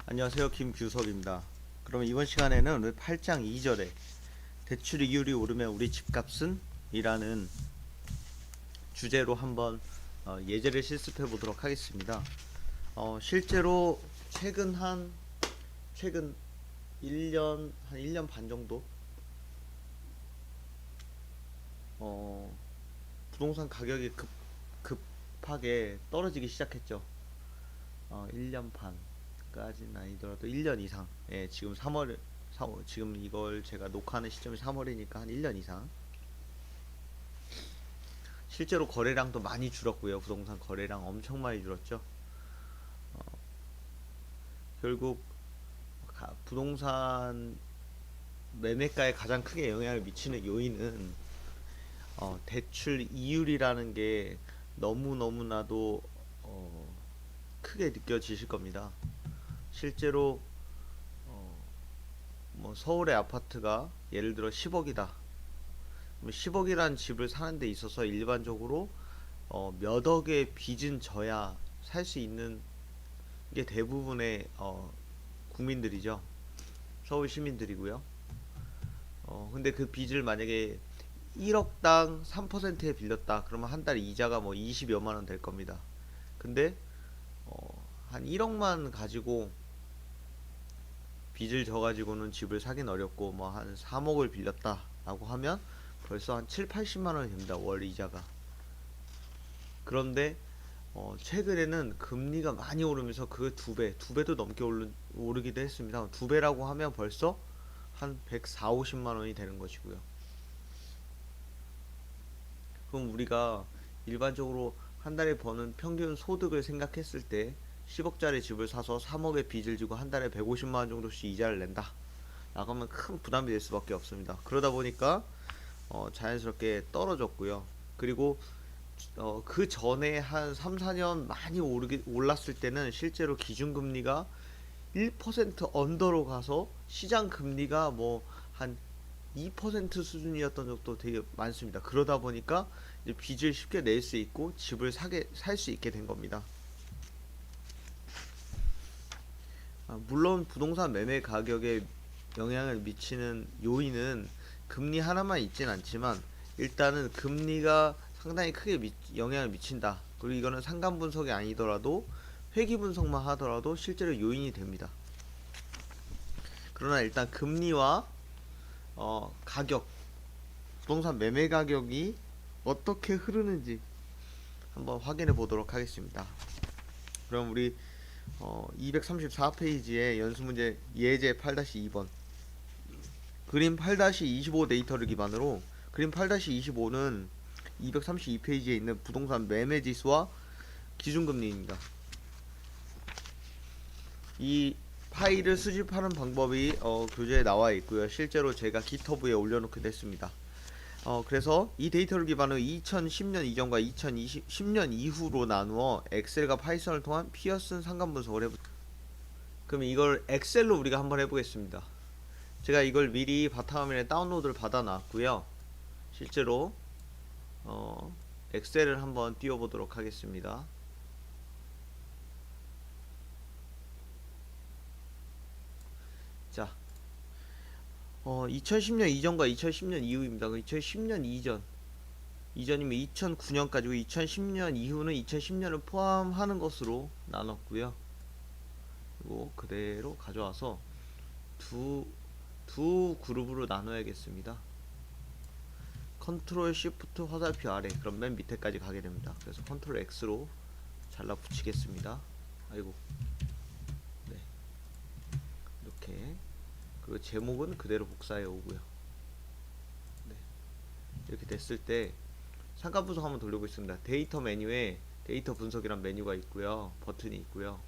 안녕하세요. 김규석입니다. 그럼 이번 시간에는 8장 2절에 대출 이율이 오르면 우리 집값은? 이라는 주제로 한번 예제를 실습해 보도록 하겠습니다. 실제로 최근 1년 반 정도 어, 부동산 가격이 급하게 떨어지기 시작했죠. 1년 반까지는 아니더라도 1년 이상. 예, 지금 3월, 지금 이걸 제가 녹화하는 시점이 3월이니까 한 1년 이상. 실제로 거래량도 많이 줄었고요. 부동산 거래량 엄청 많이 줄었죠. 결국 부동산 매매가에 가장 크게 영향을 미치는 요인은 대출 이율이라는 게 너무나도 크게 느껴지실 겁니다. 실제로 뭐 서울의 아파트가 예를 들어 10억이다. 10억이라는 집을 사는 데 있어서 일반적으로 몇 억의 빚은 져야 살 수 있는 게 대부분의 국민들이죠. 서울 시민들이고요. 근데 그 빚을 만약에 1억당 3%에 빌렸다. 그러면 한 달에 이자가 뭐 20여만 원 될 겁니다. 근데 한 1억만 가지고 빚을 져가지고는 집을 사긴 어렵고 뭐 한 3억을 빌렸다라고 하면 벌써 한 7, 80만 원이 됩니다. 월 이자가. 그런데 최근에는 금리가 많이 오르면서 그 두 배도 넘게 오르기도 했습니다. 두 배라고 하면 벌써 한 140, 50만 원이 되는 것이고요. 그럼 우리가 일반적으로 한 달에 버는 평균 소득을 생각했을 때 10억짜리 집을 사서 3억의 빚을 지고 한 달에 150만 원 정도씩 이자를 낸다. 라고 하면 큰 부담이 될 수밖에 없습니다. 그러다 보니까 자연스럽게 떨어졌고요. 그리고 그 전에 한 3, 4년 많이 올랐을 때는 실제로 기준금리가 1% 언더로 가서 시장 금리가 뭐 한 2% 수준이었던 적도 되게 많습니다. 그러다 보니까 이제 빚을 쉽게 낼 수 있고 집을 살 수 있게 된 겁니다. 물론 부동산 매매 가격에 영향을 미치는 요인은 금리 하나만 있진 않지만 일단은 금리가 상당히 크게 영향을 미친다. 그리고 이거는 상간 분석이 아니더라도 회귀 분석만 하더라도 실제로 요인이 됩니다. 그러나 일단 금리와 가격, 부동산 매매 가격이 어떻게 흐르는지 한번 확인해 보도록 하겠습니다. 그럼 우리 234페이지에 연수문제 예제 8-2번 그림 8-25 데이터를 기반으로 그림 8-25는 232페이지에 있는 부동산 매매 지수와 기준금리입니다. 이 파일을 수집하는 방법이 교재에 나와 있고요. 실제로 제가 GitHub에 올려놓기도 했습니다. 그래서 이 데이터를 기반으로 2010년 이전과 2010년 이후로 나누어 엑셀과 파이썬을 통한 피어슨 상관 분석을 해보겠습니다. 그럼 이걸 엑셀로 우리가 한번 해보겠습니다. 제가 이걸 미리 바탕화면에 다운로드를 받아 놨고요. 실제로 엑셀을 한번 띄워보도록 하겠습니다. 자, 2010년 이전과 2010년 이후입니다. 2010년 이전이면 2009년까지고 2010년 이후는 2010년을 포함하는 것으로 나눴고요. 그리고 그대로 가져와서 두 그룹으로 나눠야겠습니다. 컨트롤 시프트 화살표 아래, 그럼 맨 밑에까지 가게 됩니다. 그래서 컨트롤 X로 잘라 붙이겠습니다. 아이고, 네, 이렇게. 그리고 제목은 그대로 복사해 오고요. 네, 이렇게 됐을 때 상관 분석 한번 돌려보겠습니다. 데이터 메뉴에 데이터 분석이란 메뉴가 있고요. 버튼이 있고요.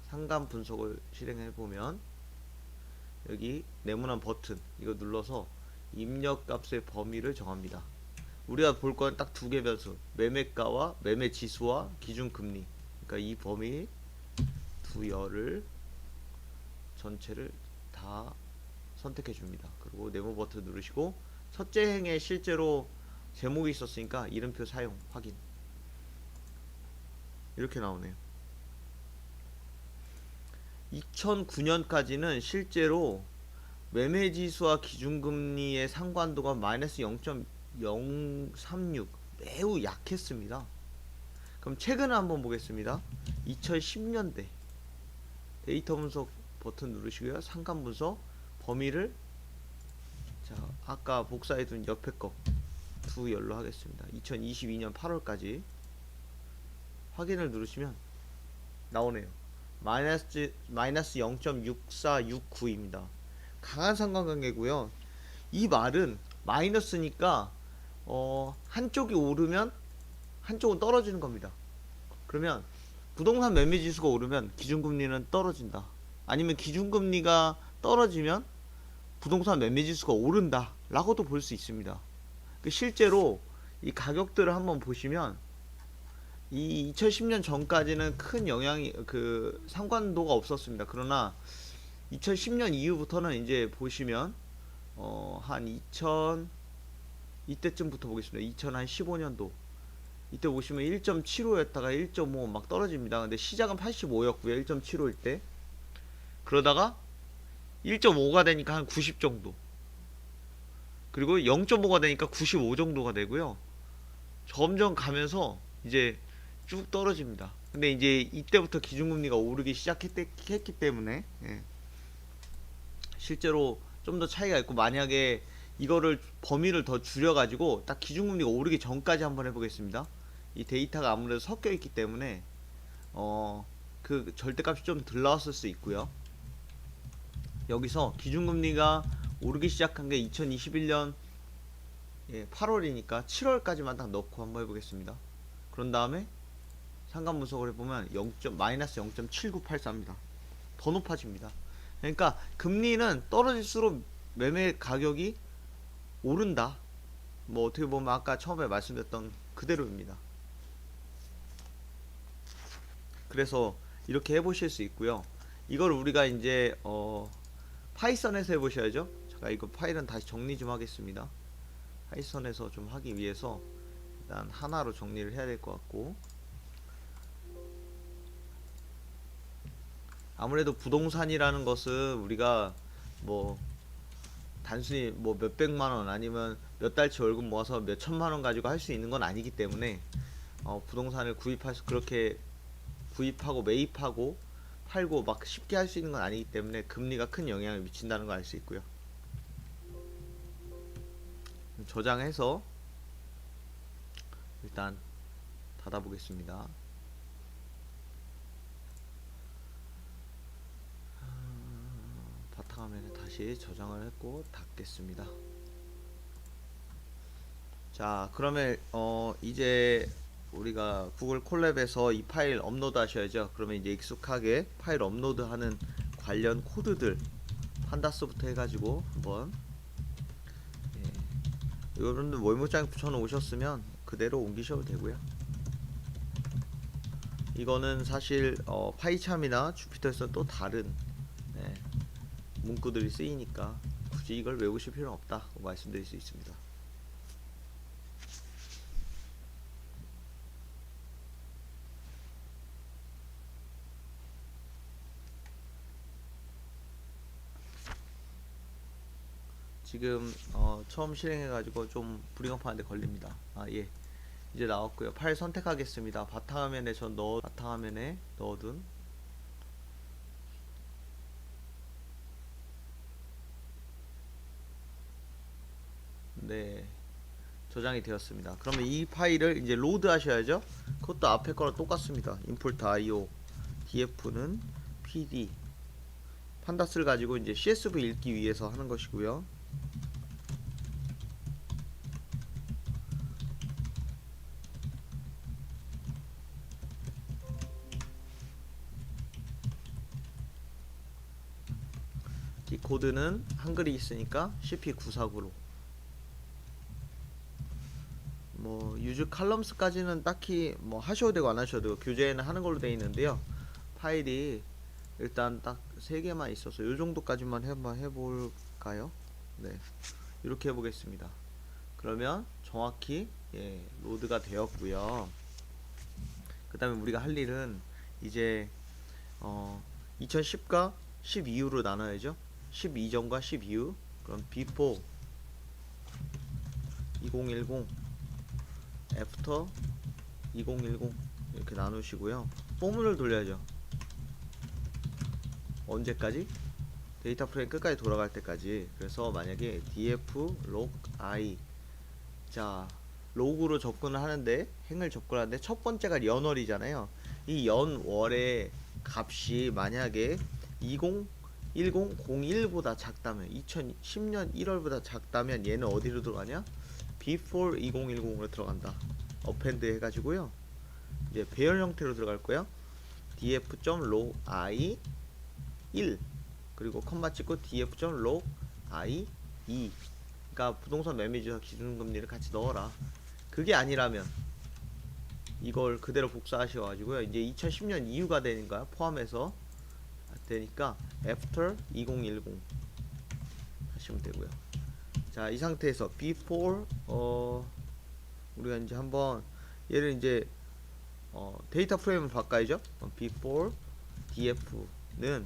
상관 분석을 실행해 보면 여기 네모난 버튼 이거 눌러서 입력 값의 범위를 정합니다. 우리가 볼 건 딱 두 개 변수, 매매가와 매매 지수와 기준 금리. 그러니까 이 범위 두 열을 전체를 다 선택해 줍니다. 그리고 네모 버튼 누르시고 첫째 행에 실제로 제목이 있었으니까 이름표 사용 확인. 이렇게 나오네요. 2009년까지는 실제로 매매지수와 기준금리의 상관도가 마이너스 0.036 매우 약했습니다. 그럼 최근에 한번 보겠습니다. 2010년대 데이터 분석 버튼 누르시고요. 상관 분석 범위를 자 아까 복사해둔 옆에 거 두 열로 하겠습니다. 2022년 8월까지 확인을 누르시면 나오네요. 마이너스 0.6469입니다. 강한 상관관계고요. 이 말은 마이너스니까 한쪽이 오르면 한쪽은 떨어지는 겁니다. 그러면 부동산 매매 지수가 오르면 기준금리는 떨어진다. 아니면 기준금리가 떨어지면 부동산 매매 지수가 오른다 라고도 볼 수 있습니다. 실제로 이 가격들을 한번 보시면 이 2010년 전까지는 큰 영향이 상관도가 없었습니다. 그러나 2010년 이후부터는 이제 보시면 한 2000 이때쯤부터 보겠습니다. 2015년도 이때 보시면 1.75였다가 1.5 막 떨어집니다. 근데 시작은 85였고요. 1.75일 때 그러다가 1.5가 되니까 한 90 정도, 그리고 0.5가 되니까 95 정도가 되고요. 점점 가면서 이제 쭉 떨어집니다. 근데 이제 이때부터 기준금리가 오르기 시작했기 때문에 실제로 좀 더 차이가 있고, 만약에 이거를 범위를 더 줄여가지고 딱 기준금리가 오르기 전까지 한번 해보겠습니다. 이 데이터가 아무래도 섞여 있기 때문에 그 절대값이 좀 덜 나왔을 수 있고요. 여기서 기준금리가 오르기 시작한 게 2021년 8월이니까 7월까지만 딱 넣고 한번 해보겠습니다. 그런 다음에 상관 분석을 해보면 마이너스 0.7984입니다. 더 높아집니다. 그러니까 금리는 떨어질수록 매매 가격이 오른다. 뭐 어떻게 보면 아까 처음에 말씀드렸던 그대로입니다. 그래서 이렇게 해보실 수 있고요. 이걸 우리가 이제 파이썬에서 해보셔야죠. 제가 이거 파일은 다시 정리 좀 하겠습니다. 파이썬에서 좀 하기 위해서 일단 하나로 정리를 해야 될 것 같고, 아무래도 부동산이라는 것은 우리가 뭐 단순히 뭐 몇백만원 아니면 몇 달치 월급 모아서 몇 천만원 가지고 할 수 있는 건 아니기 때문에 부동산을 그렇게 구입하고 매입하고 팔고 막 쉽게 할 수 있는 건 아니기 때문에 금리가 큰 영향을 미친다는 걸 알 수 있고요. 저장해서 일단 닫아 보겠습니다. 바탕화면에 다시 저장을 했고 닫겠습니다. 자, 그러면 이제 우리가 구글 콜랩에서 이 파일 업로드 하셔야죠. 그러면 이제 익숙하게 파일 업로드하는 관련 코드들 판다스부터 해가지고 한번 여러분들 메모장에 붙여놓으셨으면 그대로 옮기셔도 되고요. 이거는 사실 파이참이나 주피터에서는 또 다른 문구들이 쓰이니까 굳이 이걸 외우실 필요는 없다고 말씀드릴 수 있습니다. 지금 처음 실행해가지고 좀 불링업하는데 걸립니다. 예, 이제 나왔고요. 파일 선택하겠습니다. 바탕화면에 바탕화면에 넣어둔 저장이 되었습니다. 그러면 이 파일을 이제 로드 하셔야죠. 그것도 앞에 거랑 똑같습니다. import io df는 pd 판다스를 가지고 이제 csv 읽기 위해서 하는 것이고요. 이 코드는 한글이 있으니까 cp949로 뭐 유즈 칼럼스까지는 딱히 뭐 하셔도 되고 안 하셔도 되고 교재에는 하는 걸로 되어 있는데요. 파일이 일단 딱 3개만 있어서 요 정도까지만 한번 해볼까요? 네, 이렇게 해보겠습니다. 그러면 정확히 로드가 되었고요. 그 다음에 우리가 할 일은 이제 2010과 10 이후로 나눠야죠. 10 이전과 10 이후. 그럼 before 2010 after 2010 이렇게 나누시고요. 포문을 돌려야죠. 언제까지? 데이터 프레임 끝까지 돌아갈 때까지. 그래서 만약에 df log I, 자 로그로 접근을 하는데, 행을 접근하는데 첫 번째가 연월이잖아요. 이 연월의 값이 만약에 2010-01보다 작다면, 2010년 1월보다 작다면 얘는 어디로 들어가냐? before 2010으로 들어간다. append 해가지고요. 이제 배열 형태로 들어갈 거야. df.log I 1 그리고 컴마 찍고 df.log I 2. 그러니까 부동산 매매지수 기준금리를 같이 넣어라. 그게 아니라면 이걸 그대로 복사하셔가지고요. 이제 2010년 이후가 되는 거야. 포함해서 되니까 after 2010 하시면 되고요. 자, 이 상태에서 before 우리가 이제 한번 얘를 이제 데이터 프레임을 바꿔야죠. before df는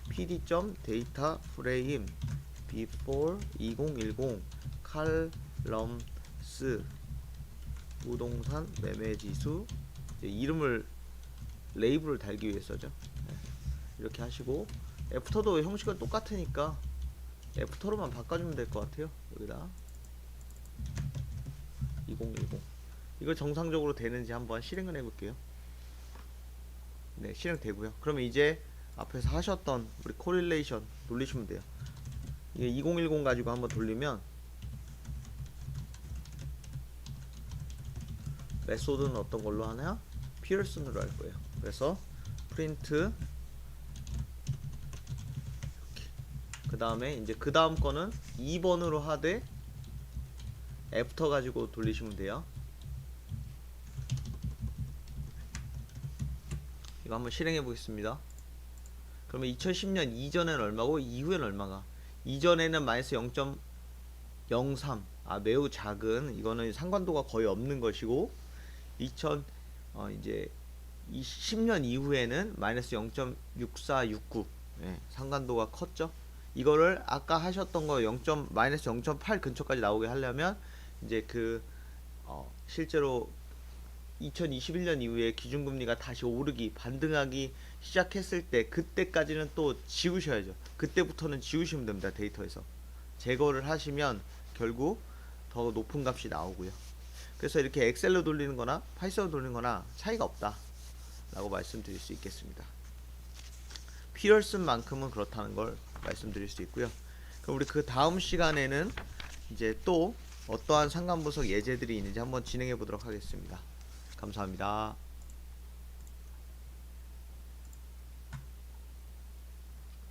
pd.data_frame before 2010 columns 부동산 매매지수, 이름을 레이블을 달기 위해서죠. 이렇게 하시고 애프터도 형식은 똑같으니까 애프터로만 바꿔주면 될 것 같아요. 여기다 2010 이거 정상적으로 되는지 한번 실행을 해볼게요. 네, 실행되고요. 그러면 이제 앞에서 하셨던 우리 코릴레이션 돌리시면 돼요. 이게 2010 가지고 한번 돌리면 메소드는 어떤 걸로 하냐? 피어슨으로 할 거예요. 그래서 프린트 그 다음에 이제 그 다음 거는 2번으로 하되 애프터 가지고 돌리시면 돼요. 이거 한번 실행해 보겠습니다. 그러면 2010년 이전에는 얼마고 이후에는 얼마가? 이전에는 마이너스 0.03, 매우 작은, 이거는 상관도가 거의 없는 것이고, 이제 10년 이후에는 마이너스 0.6469, 상관도가 컸죠. 이거를 아까 하셨던 거 마이너스 0.8 근처까지 나오게 하려면 이제 실제로 2021년 이후에 기준금리가 다시 오르기, 반등하기 시작했을 때 그때까지는 또 지우셔야죠. 그때부터는 지우시면 됩니다. 데이터에서 제거를 하시면 결국 더 높은 값이 나오고요. 그래서 이렇게 엑셀로 돌리는 거나 파이썬으로 돌리는 거나 차이가 없다 라고 말씀드릴 수 있겠습니다. 피어슨만큼은 그렇다는 걸 말씀드릴 수 있고요. 그럼 우리 그 다음 시간에는 이제 또 어떠한 상관분석 예제들이 있는지 한번 진행해 보도록 하겠습니다. 감사합니다.